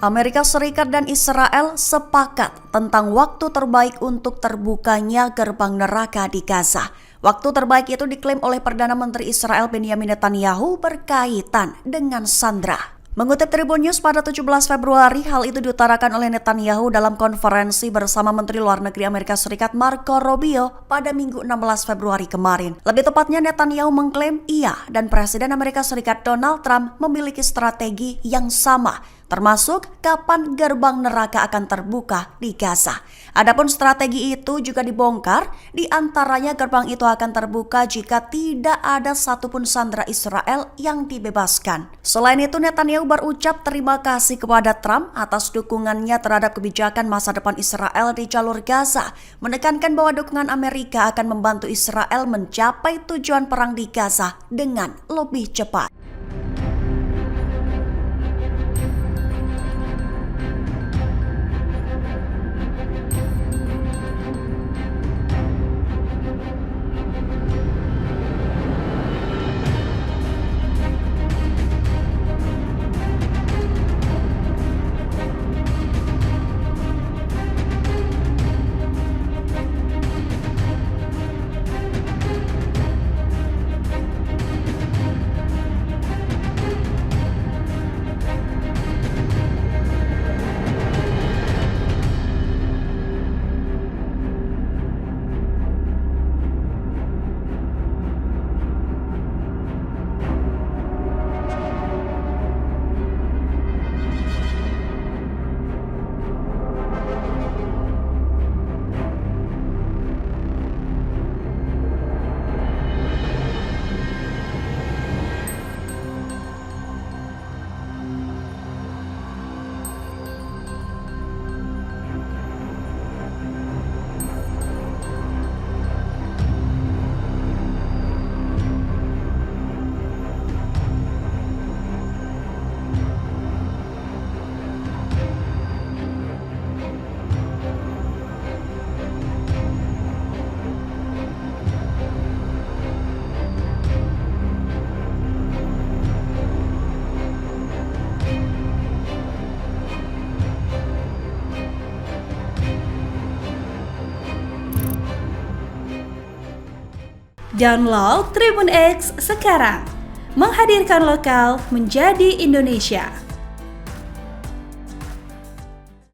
Amerika Serikat dan Israel sepakat tentang waktu terbaik untuk terbukanya gerbang neraka di Gaza. Waktu terbaik itu diklaim oleh Perdana Menteri Israel Benjamin Netanyahu berkaitan dengan Sandra. Mengutip Tribun News pada 17 Februari, hal itu diutarakan oleh Netanyahu dalam konferensi bersama Menteri Luar Negeri Amerika Serikat Marco Rubio pada Minggu 16 Februari kemarin. Lebih tepatnya, Netanyahu mengklaim ia dan Presiden Amerika Serikat Donald Trump memiliki strategi yang sama, termasuk kapan gerbang neraka akan terbuka di Gaza. Adapun strategi itu juga dibongkar, di antaranya gerbang itu akan terbuka jika tidak ada satupun sandera Israel yang dibebaskan. Selain itu, Netanyahu berucap terima kasih kepada Trump atas dukungannya terhadap kebijakan masa depan Israel di jalur Gaza, menekankan bahwa dukungan Amerika akan membantu Israel mencapai tujuan perang di Gaza dengan lebih cepat. Download Tribun X sekarang, menghadirkan lokal menjadi Indonesia.